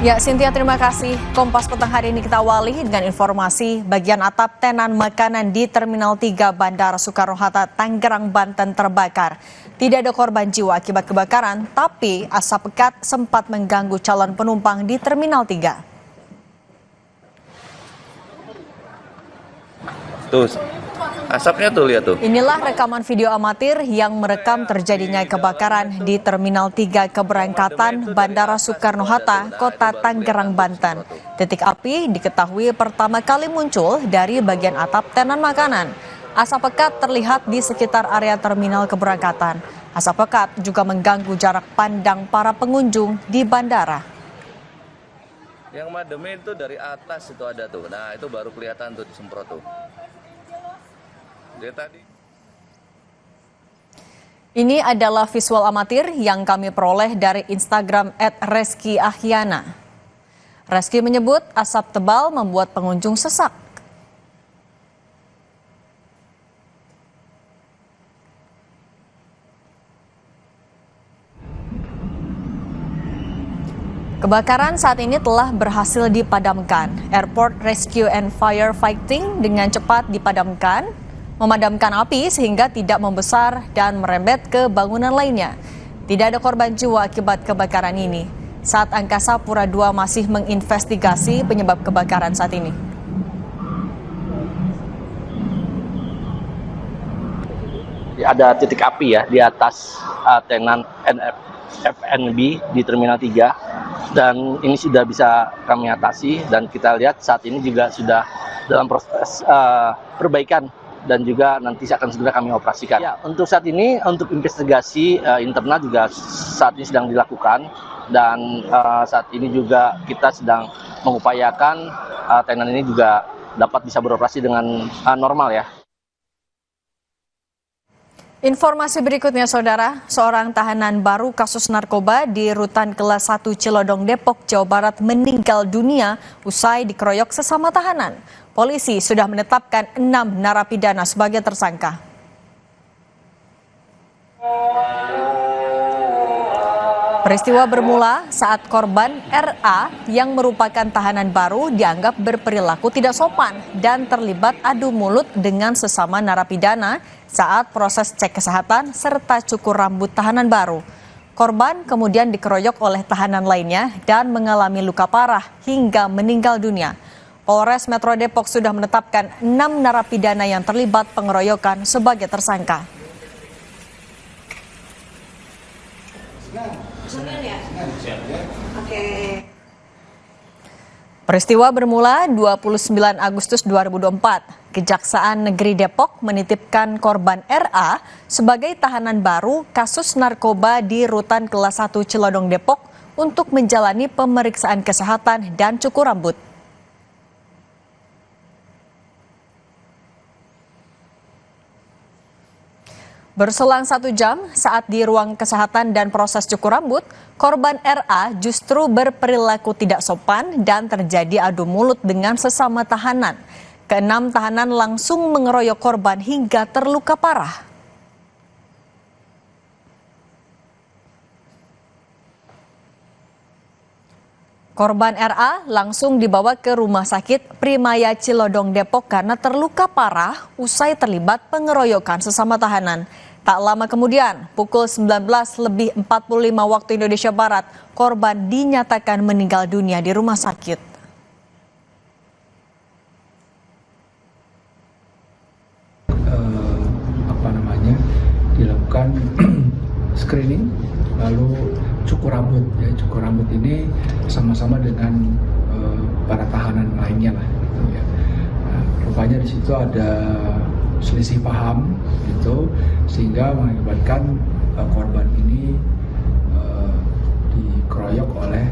Ya, Cynthia, terima kasih. Kompas petang hari ini kita awali dengan informasi bagian atap tenan makanan di Terminal 3 Bandara Soekarno-Hatta, Tangerang, Banten terbakar. Tidak ada korban jiwa akibat kebakaran, tapi asap pekat sempat mengganggu calon penumpang di Terminal 3. Tuh, asapnya tuh, lihat tuh. Inilah rekaman video amatir yang merekam terjadinya kebakaran di Terminal 3 keberangkatan Bandara Soekarno-Hatta, Kota Tangerang, Banten. Titik api diketahui pertama kali muncul dari bagian atap tenan makanan. Asap pekat terlihat di sekitar area terminal keberangkatan. Asap pekat juga mengganggu jarak pandang para pengunjung di bandara. Yang mademin itu dari atas itu ada tuh. Nah, itu baru kelihatan tuh disemprot tuh. Dia tadi. Ini adalah visual amatir yang kami peroleh dari Instagram @reski_ahyana. Reski menyebut asap tebal membuat pengunjung sesak. Kebakaran saat ini telah berhasil dipadamkan. Airport Rescue and Firefighting dengan cepat dipadamkan, memadamkan api sehingga tidak membesar dan merembet ke bangunan lainnya. Tidak ada korban jiwa akibat kebakaran ini. Saat Angkasa Pura II masih menginvestigasi penyebab kebakaran saat ini. Ada titik api ya di atas tenan FNB di Terminal 3 dan ini sudah bisa kami atasi dan kita lihat saat ini juga sudah dalam proses perbaikan dan juga nanti akan segera kami operasikan. Ya, untuk saat ini untuk investigasi internal juga saat ini sedang dilakukan dan saat ini juga kita sedang mengupayakan tenan ini juga dapat bisa beroperasi dengan normal ya. Informasi berikutnya, Saudara, seorang tahanan baru kasus narkoba di Rutan Kelas 1 Cilodong, Depok, Jawa Barat meninggal dunia usai dikeroyok sesama tahanan. Polisi sudah menetapkan 6 narapidana sebagai tersangka. Peristiwa bermula saat korban RA yang merupakan tahanan baru dianggap berperilaku tidak sopan dan terlibat adu mulut dengan sesama narapidana saat proses cek kesehatan serta cukur rambut tahanan baru. Korban kemudian dikeroyok oleh tahanan lainnya dan mengalami luka parah hingga meninggal dunia. Polres Metro Depok sudah menetapkan 6 narapidana yang terlibat pengeroyokan sebagai tersangka. Peristiwa bermula 29 Agustus 2024. Kejaksaan Negeri Depok menitipkan korban RA sebagai tahanan baru kasus narkoba di Rutan Kelas 1 Cilodong, Depok untuk menjalani pemeriksaan kesehatan dan cukur rambut. Berselang 1 jam saat di ruang kesehatan dan proses cukur rambut, korban RA justru berperilaku tidak sopan dan terjadi adu mulut dengan sesama tahanan. Ke-6 tahanan langsung mengeroyok korban hingga terluka parah. Korban RA langsung dibawa ke Rumah Sakit Primaya Cilodong, Depok karena terluka parah usai terlibat pengeroyokan sesama tahanan. Tak lama kemudian, pukul 19.45 waktu Indonesia Barat, korban dinyatakan meninggal dunia di rumah sakit. Dilakukan screening, lalu cukur rambut. Ya, cukur rambut ini sama-sama dengan para tahanan lainnya lah. Gitu ya. Nah, rupanya di situ ada selisih paham, gitu, sehingga mengakibatkan korban ini dikeroyok oleh